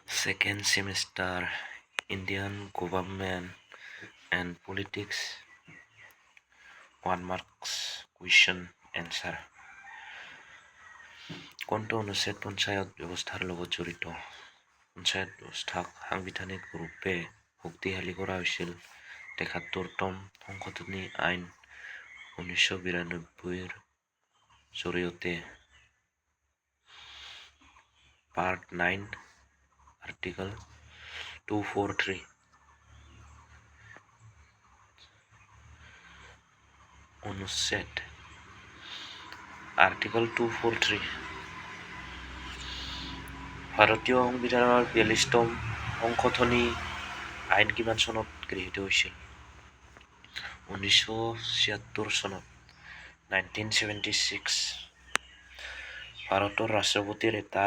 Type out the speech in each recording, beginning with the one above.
Second semester Indian Government and Politics 1 marks question answer কোনটো অনুচ্ছেদ পঞ্চায়ত ব্যৱস্থাৰ লগত জড়িত পঞ্চায়ত ব্যৱস্থাক সাংবিধানিক ৰূপে শক্তিশালী কৰা হৈছিল ৭৩তম সংশোধনী আইন ১৯৯২ৰ জৰিয়তে পাৰ্ট 9 আৰ্টিকল 243 অনুচ্ছেদ আৰ্টিকল 243 ভাৰতীয় সংবিধানৰ ৪২তম সংশোধনী আইন কিমান চনত গৃহীত হৈছিল ১৯৭৬ চনত 1976 ভাৰতৰ ৰাষ্ট্ৰপতিৰ এটা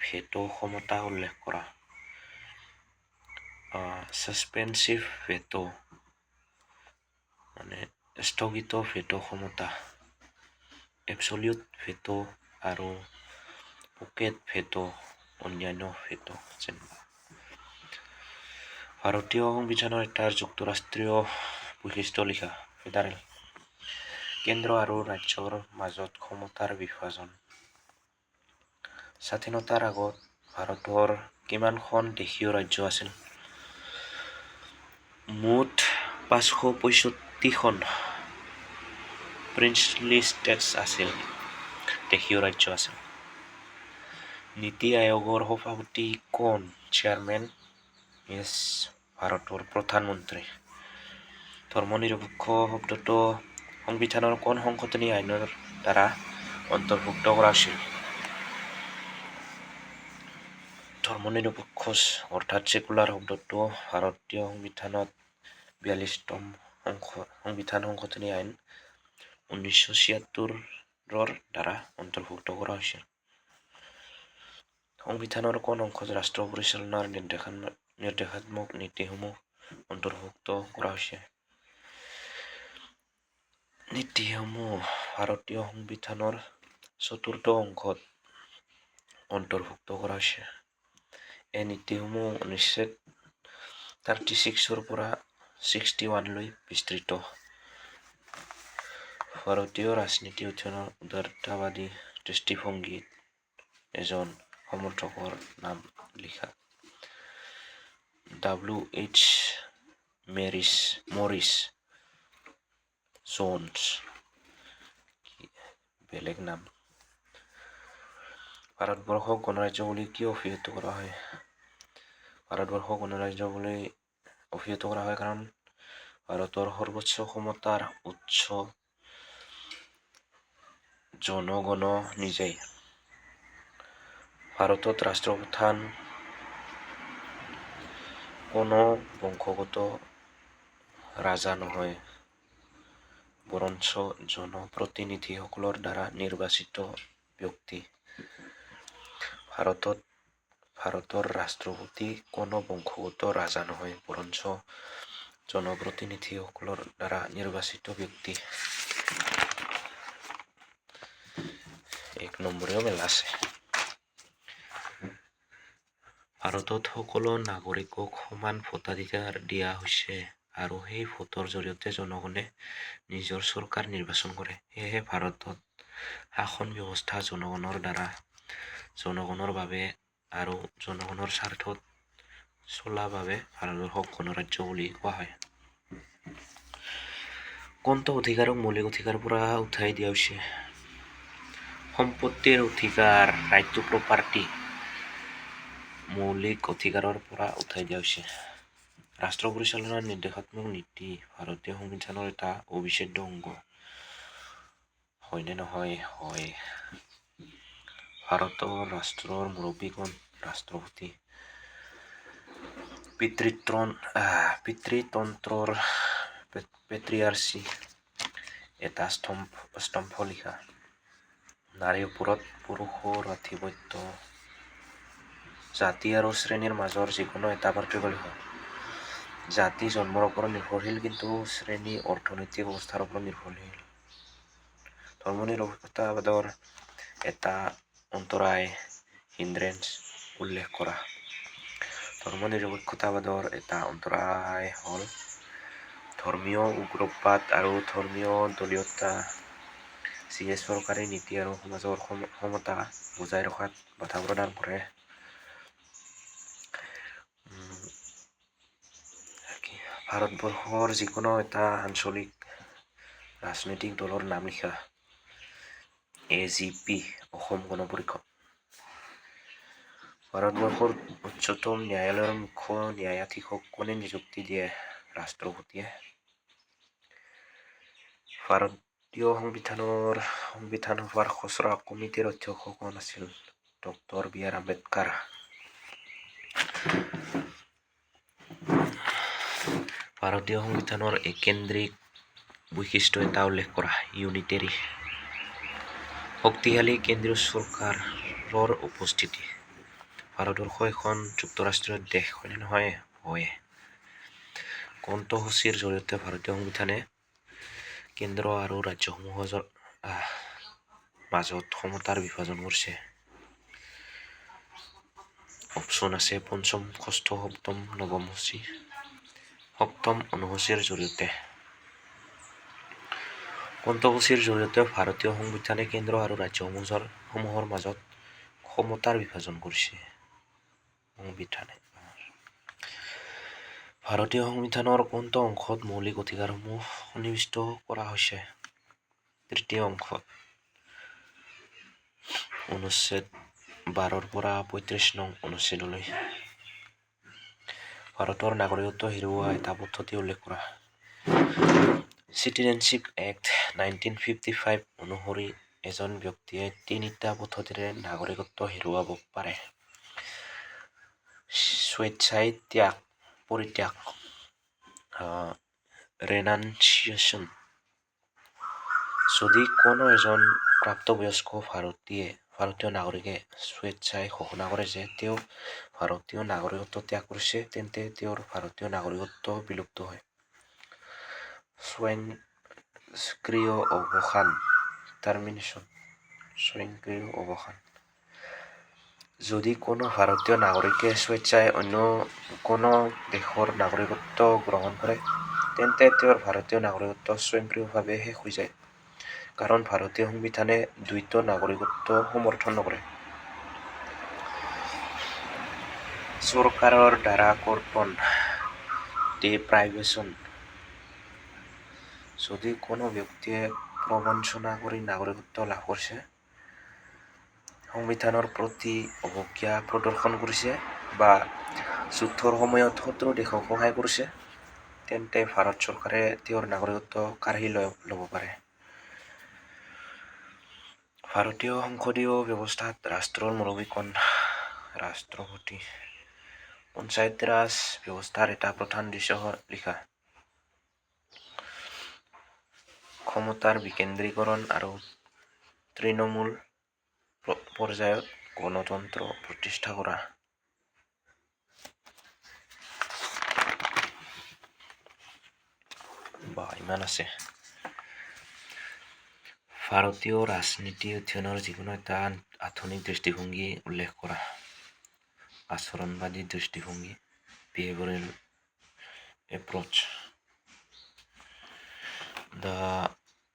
ভেটো ক্ষমতা উল্লেখ কৰা সাসপেনসিভ ভেটো মানে স্থগিত ভেটো ক্ষমতা এবছলিউট ভেটো আৰু পকেট ভেটো অন্যান্য ভেটো ভাৰতীয় সংবিধানৰ এটা যুক্তৰাষ্ট্ৰীয় বৈশিষ্ট্য লিখা ফেডাৰেল কেন্দ্ৰ আৰু ৰাজ্যৰ মাজত ক্ষমতাৰ বিভাজন স্বাধীনতাৰ আগত ভাৰতৰ কিমানখন দেশীয় ৰাজ্য আছিল মুঠ ৫৬৫খন প্ৰিন্সলি ষ্টেটছ আছিল দেশীয় ৰাজ্য আছিল নীতি আয়োগৰ সভাপতি কোন চেয়াৰমেন ইজ ভাৰতৰ প্ৰধানমন্ত্ৰী ধৰ্মনিৰপেক্ষ শব্দটো সংবিধানৰ কোন সংশোধনী আইনৰ দ্বাৰা অন্তৰ্ভুক্ত কৰা হৈছিল ধৰ্মনিৰপেক্ষ অৰ্থাৎ সেকুলাৰ শব্দটো ভাৰতীয় সংবিধানত ৪২তম সংবিধান সংশোধনী আইন ১৯৭৬ৰ দ্বাৰা অন্তৰ্ভুক্ত কৰা হৈছিল সংবিধানৰ কোন অংশত ৰাষ্ট্ৰ পৰিচালনাৰ নিৰ্দেশাত্মক নীতিসমূহ অন্তৰ্ভুক্ত কৰা হৈছে নীতিসমূহ ভাৰতীয় সংবিধানৰ ৪ৰ্থ অংশত অন্তৰ্ভুক্ত কৰা হৈছে এই নীতিসমূহ অনুচ্ছেদ 36ৰ পৰা 61লৈ বিস্তৃত ভাৰতীয় ৰাজনীতি অধ্যয়নৰ উদাৰতাবাদী দৃষ্টিভংগীত এজন সমৰ্থকৰ নাম লিখা WH মৰিছ জোন্স বেলেগ নাম ভাৰতবৰ্ষক গণৰাজ্য বুলি কিয় অভিহিত কৰা হয় ভাৰতবৰ্ষক গণৰাজ্য বুলি অভিহিত কৰা হয় কাৰণ ভাৰতৰ সৰ্বোচ্চ ক্ষমতাৰ উৎস জনগণ নিজেই ভাৰতত ৰাষ্ট্ৰপ্ৰধান কোনো বংশগত ৰাজা নহয় বৰঞ্চ জনপ্ৰতিনিধিসকলৰ দ্বাৰা নিৰ্বাচিত ব্যক্তি ভাৰতৰ ৰাষ্ট্ৰপতি কোনো বংশগত ৰাজা নহয় বৰঞ্চ জনপ্ৰতিনিধিসকলৰ দ্বাৰা নিৰ্বাচিত ব্যক্তি 1 নম্বৰেও মেলা আছে ভাৰতত সকলো নাগৰিকক সমান ভোটাধিকাৰ দিয়া হৈছে আৰু সেই ভোটৰ জৰিয়তে জনগণে নিজৰ চৰকাৰ নিৰ্বাচন কৰে সেয়েহে ভাৰতত শাসন ব্যৱস্থা জনগণৰ দ্বাৰা জনগণৰ বাবে আৰু জনগণৰ স্বাৰ্থত চলা বাবে ভাৰতবৰ্ষক গণৰাজ্য বুলি কোৱা হয় কোনটো অধিকাৰক মৌলিক অধিকাৰৰ পৰা উঠাই দিয়া হৈছে সম্পত্তিৰ অধিকাৰ ৰাইট টু প্ৰপাৰ্টি মৌলিক অধিকাৰৰ পৰা উঠাই দিয়া হৈছে ৰাষ্ট্ৰ পৰিচালনাৰ নিৰ্দেশাত্মক নীতি ভাৰতীয় সংবিধানৰ এটা অবিচ্ছেদ্য অংগ হয়নে নহয় হয় ভাৰতৰ ৰাষ্ট্ৰৰ মুৰব্বী কোন ৰাষ্ট্ৰপতি পিতৃতন্ত্ৰৰ পেট্ৰিয়াৰ্চি এটা স্তম্ভ লিখা নাৰীৰ ওপৰত পুৰুষৰ আধিপত্য জাতি আৰু শ্ৰেণীৰ মাজৰ যিকোনো এটা পাৰ্থক্য লিখা জাতি জন্মৰ ওপৰত নিৰ্ভৰশীল কিন্তু শ্ৰেণী অৰ্থনৈতিক অৱস্থাৰ ওপৰত নিৰ্ভৰশীল ধৰ্মনিৰপেক্ষতাবাদৰ এটা অন্তৰায় হিন্দ্ৰেঞ্চ উল্লেখ কৰা ধৰ্মনিৰপেক্ষতাবাদৰ এটা অন্তৰায় হ'ল ধৰ্মীয় উগ্ৰবাদ আৰু ধৰ্মীয় দলীয়তা, যিয়ে চৰকাৰী নীতি আৰু সমাজৰ সমতা বজাই ৰখাত বাধা প্ৰদান কৰে। ভাৰতবৰ্ষৰ যিকোনো এটা আঞ্চলিক ৰাজনৈতিক দলৰ নাম লিখা। AGP অসম গণ পৰিষদ। ভাৰতবৰ্ষৰ উচ্চতম ন্যায়ালয়ৰ মুখ্য ন্যায়াধীশক কোনে নিযুক্তি দিয়ে? ৰাষ্ট্ৰপতিয়ে। ভাৰতীয় সংবিধান সভাৰ খচৰা কমিটিৰ অধ্যক্ষ কোন আছিল? Doctor B.R. আম্বেদকাৰ। ভাৰতীয় সংবিধানৰ কেন্দ্ৰিক বৈশিষ্ট্য এটা উল্লেখ কৰা। ইউনিটেৰী। শক্তিশালী কেন্দ্ৰীয় চৰকাৰৰ উপস্থিতি। ভাৰতবৰ্ষ এখন যুক্তৰাষ্ট্ৰীয় দেশ হয়নে নহয়? হয়। কণ্ঠসূচিৰ জৰিয়তে ভাৰতীয় সংবিধানে কেন্দ্ৰ আৰু ৰাজ্যসমূহৰ মাজত ক্ষমতাৰ বিভাজন কৰিছে। অপচন আছে পঞ্চম, ষষ্ঠ, সপ্তম, নৱম সূচী। সপ্তম অনুসূচীৰ জৰিয়তে। কণ্ঠসূচিৰ জৰিয়তে ভাৰতীয় সংবিধানে কেন্দ্ৰ আৰু ৰাজ্যসমূহৰ মাজত ক্ষমতাৰ বিভাজন কৰিছে। ভাৰতীয় সংবিধানৰ কোনটো অংশত মৌলিক অধিকাৰসমূহ সন্নিৱিষ্ট কৰা হৈছে? তৃতীয় অংশত। অনুচ্ছেদ 12ৰ পৰা 35 নং অনুচ্ছেদলৈ। ভাৰতৰ নাগৰিকত্ব হেৰুওৱা এটা পদ্ধতি উল্লেখ কৰা। চিটিজেনশ্বিপ এক্ট 1955 অনুসৰি এজন ব্যক্তিয়ে 3টা পদ্ধতিৰে নাগৰিকত্ব হেৰুৱাব পাৰে। স্বেচ্ছাই পৰিত্যাগ, ৰেনাউন্সিয়েশ্যন। যদি কোনো এজন প্ৰাপ্তবয়স্ক ভাৰতীয় নাগৰিকে স্বেচ্ছাই ঘোষণা কৰে যে তেওঁ ভাৰতীয় নাগৰিকত্ব ত্যাগ কৰিছে, তেন্তে তেওঁৰ ভাৰতীয় নাগৰিকত্ব বিলুপ্ত হয়। স্বয়ংক্ৰিয় অৱসান, টাৰ্মিনেশ্যন। স্বয়ংক্ৰিয় অৱসান। যদি কোনো ভাৰতীয় নাগৰিকে স্বেচ্ছাই অন্য কোনো দেশৰ নাগৰিকত্ব গ্ৰহণ কৰে, তেন্তে তেওঁৰ ভাৰতীয় নাগৰিকত্ব স্বয়ংক্ৰিয়ভাৱে শেষ হৈ যায়, কাৰণ ভাৰতীয় সংবিধানে দ্বৈত নাগৰিকত্ব সমৰ্থন নকৰে। চৰকাৰৰ দ্বাৰা কৰ্তন, ডিপ্ৰাইভেশ্যন। যদি কোনো ব্যক্তিয়ে প্ৰবঞ্চনা কৰি নাগৰিকত্ব লাভ কৰিছে, সংবিধানৰ প্ৰতি অৱজ্ঞা প্ৰদৰ্শন কৰিছে বা যুদ্ধৰ সময়ত শত্ৰু দেশক সহায় কৰিছে, তেন্তে ভাৰত চৰকাৰে তেওঁৰ নাগৰিকত্ব কাঢ়ি ল'ব পাৰে। ভাৰতীয় সংসদীয় ব্যৱস্থাত ৰাষ্ট্ৰৰ মুৰব্বী কোন? ৰাষ্ট্ৰপতি। পঞ্চায়ত ৰাজ ব্যৱস্থাৰ এটা প্ৰধান উদ্দেশ্য লিখা। ক্ষমতাৰ বিকেন্দ্ৰীকৰণ আৰু তৃণমূল পৰ্যায়ত গণতন্ত্ৰ প্ৰতিষ্ঠা কৰা। ইমান আছে। ভাৰতীয় ৰাজনীতি অধ্যয়নৰ যিকোনো এটা আধুনিক দৃষ্টিভংগী উল্লেখ কৰা। আচৰণবাদী দৃষ্টিভংগী, behavioural approach. The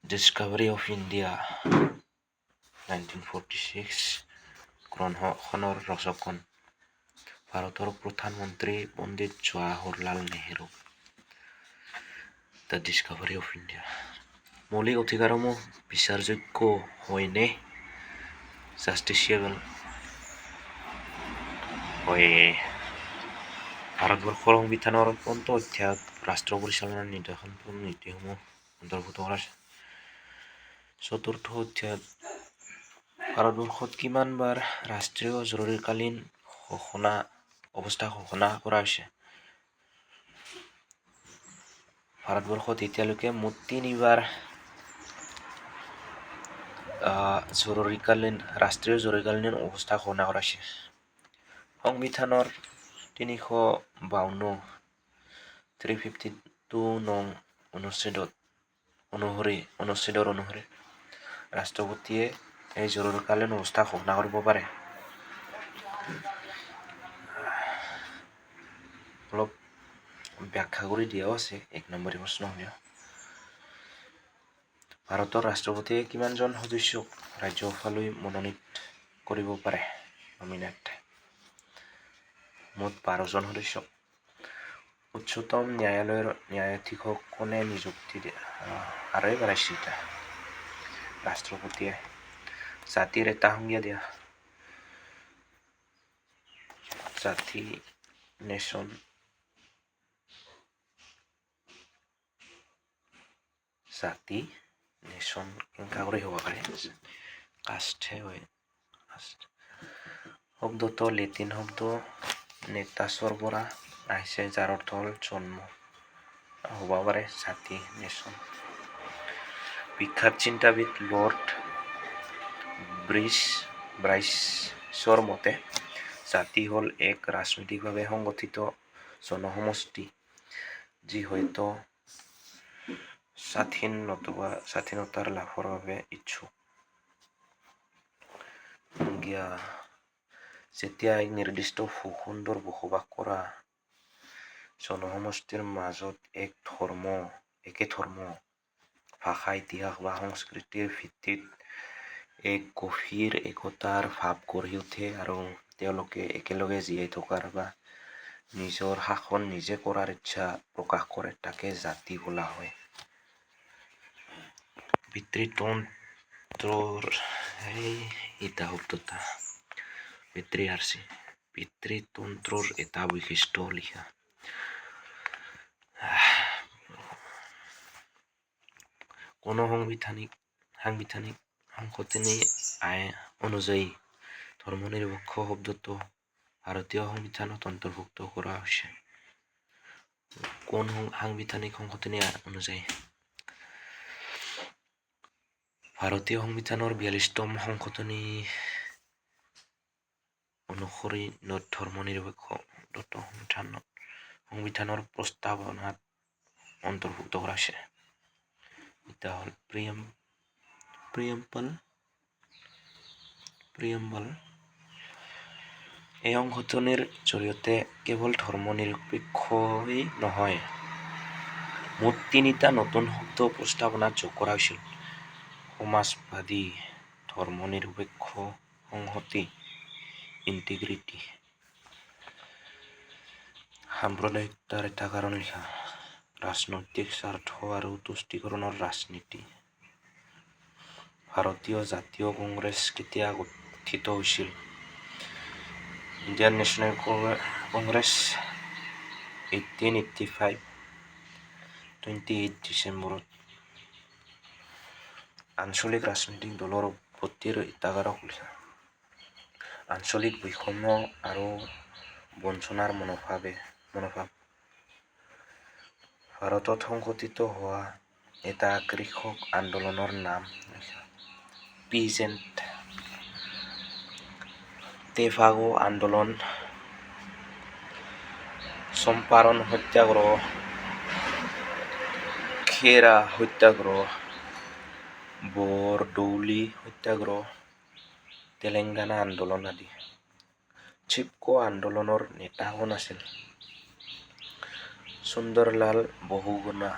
discovery of India 1946 গ্ৰন্থখনৰ ৰচক কোন? ভাৰতৰ প্ৰধানমন্ত্ৰী Pandit Jawaharlal Nehru. The discovery of India. মৌলিক অধিকাৰসমূহ বিচাৰযোগ্য হয়নে? জাষ্টিচিয়েবল। হয়। ভাৰতবৰ্ষৰ সংবিধানৰ কোনটো অধ্যায়ত ৰাষ্ট্ৰ পৰিচালনাৰ নীতিসমূহ অন্তৰ্ভুক্ত কৰা আছে? 4ৰ্থ অধ্যায়ত। ভাৰতবৰ্ষত কিমান বাৰ ৰাষ্ট্ৰীয় জৰুৰীকালীন অৱস্থা ঘোষণা কৰা হৈছে? ভাৰতবৰ্ষত এতিয়ালৈকে মুঠ 3 বাৰ ৰাষ্ট্ৰীয় জৰুৰীকালীন অৱস্থা ঘোষণা কৰা হৈছে। সংবিধানৰ 352 নং অনুচ্ছেদৰ অনুসৰি ৰাষ্ট্ৰপতিয়ে এই জৰুৰীকালীন অৱস্থা ঘোষণা কৰিব পাৰে। ব্যাখ্যা কৰি দিয়াও আছে 1 নম্বৰী প্ৰশ্ন হ'লেও। ভাৰতৰ ৰাষ্ট্ৰপতিয়ে কিমানজন সদস্যক ৰাজ্যসভালৈ মনোনীত কৰিব পাৰে? নমিনেট মুঠ 12জন সদস্যক। উচ্চতম ন্যায়ালয়ৰ ন্যায়াধীশক কোনে নিযুক্তি দিয়ে? আৰু এবাৰ আহিছে এটা ৰাষ্ট্ৰপতিয়ে। জাতিৰ এটা সংজ্ঞা দিয়া। জাতি নেশ্যন। জাতি নেশ্যন কেনেকা কৰি হ'ব পাৰে? কাষ্টহে হয়। শব্দটো লেটিন শব্দ নেটাছৰ পৰা আহিছে, যাৰ অৰ্থ হ'ল জন্ম। হ'ব পাৰে জাতি নেশ্যন। বিখ্যাত চিন্তাবিদ লৰ্ড ব্ৰাইছৰ মতে জাতি হ'ল এক ৰাজনৈতিকভাৱে সংগঠিত জনসমষ্টি যি হয়তো স্বাধীনতাৰ লাভৰ বাবে ইচ্ছুক। যেতিয়া এক নিৰ্দিষ্ট ভূখণ্ডৰ বসবাস কৰা জনসমষ্টিৰ মাজত একে ধৰ্ম, ভাষা, ইতিহাস বা সংস্কৃতিৰ ভিত্তিত এক গভীৰ একতাৰ ভাৱ গঢ়ি উঠে আৰু তেওঁলোকে একেলগে জীয়াই থকাৰ বা নিজৰ শাসন নিজে কৰাৰ ইচ্ছা প্ৰকাশ কৰে, তাকে জাতি বোলা হয়। পিতৃতন্ত্ৰৰ এটা বৈশিষ্ট্য লিখা। কোনো সাংবিধানিক সংশোধনী অনুযায়ী ধৰ্মনিৰপেক্ষ শব্দটো ভাৰতীয় সংবিধানত অন্তৰ্ভুক্ত কৰা হৈছে। কোন সাংবিধানিক সংশোধনী অনুযায়ী? ভাৰতীয় সংবিধানৰ 42তম সংশোধনী অনুসৰি ধৰ্মনিৰপেক্ষ শব্দটো সংবিধানৰ প্ৰস্তাৱনাত অন্তৰ্ভুক্ত কৰা হৈছে। এটা হ'ল প্ৰিএম্বল। এই সংশোধনীৰ জৰিয়তে কেৱল ধৰ্মনিৰপেক্ষই নহয়, মুঠ 3টা নতুন শব্দ প্ৰস্তাৱনাত যোগ কৰা হৈছিল: সমাজবাদী, ধৰ্মনিৰপেক্ষ, সংহতি, ইণ্টিগ্ৰিটি। সাম্প্ৰদায়িকতাৰ এটা কাৰণ লিখা। ৰাজনৈতিক স্বাৰ্থ আৰু তুষ্টিকৰণৰ ৰাজনীতি। ভাৰতীয় জাতীয় কংগ্ৰেছ কেতিয়া গঠিত হৈছিল? ইণ্ডিয়ান নেশ্যনেল কংগ্ৰেছ 1885, 28 ডিচেম্বৰত। আঞ্চলিক ৰাজনৈতিক দলৰ উৎপত্তিৰ এটা কাৰক লিখা। আঞ্চলিক বৈষম্য আৰু বঞ্চনাৰ মনোভাৱ। ভাৰতত সংঘটিত হোৱা এটা কৃষক আন্দোলনৰ নাম লিখা। পিজেণ্ট টেভাগো আন্দোলন, চম্পাৰণ সত্যাগ্ৰহ, খেৰা সত্যাগ্ৰহ, বৰদৌলি সত্যাগ্ৰহ, তেলেংগানা আন্দোলন আদি। চিপকো আন্দোলনৰ নেতা কোন আছিল? সুন্দৰলাল বহুগুণা।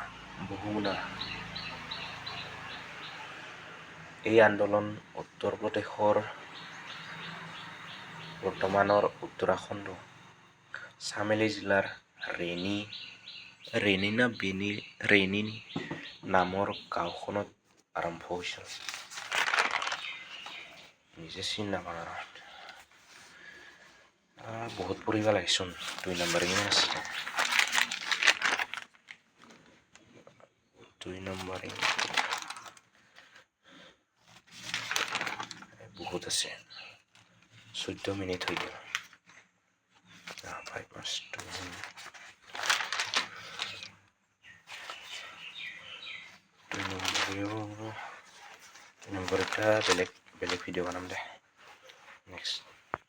এই আন্দোলন উত্তৰ প্ৰদেশৰ বৰ্তমানৰ উত্তৰাখণ্ড, চামেলি জিলাৰ ৰেনী নামৰ গাঁওখনত আৰম্ভ হৈছিল। নিজে চিনি নাপাওঁ আৰু বহুত পঢ়িব লাগিছোন। 2 নম্বৰ কিমান আছে? 2 নম্বৰ বহুত আছে। 14 মিনিট হৈ গ'ল। 2 নম্বৰ এটা বেলেগ ভিডিঅ' বনাম দে।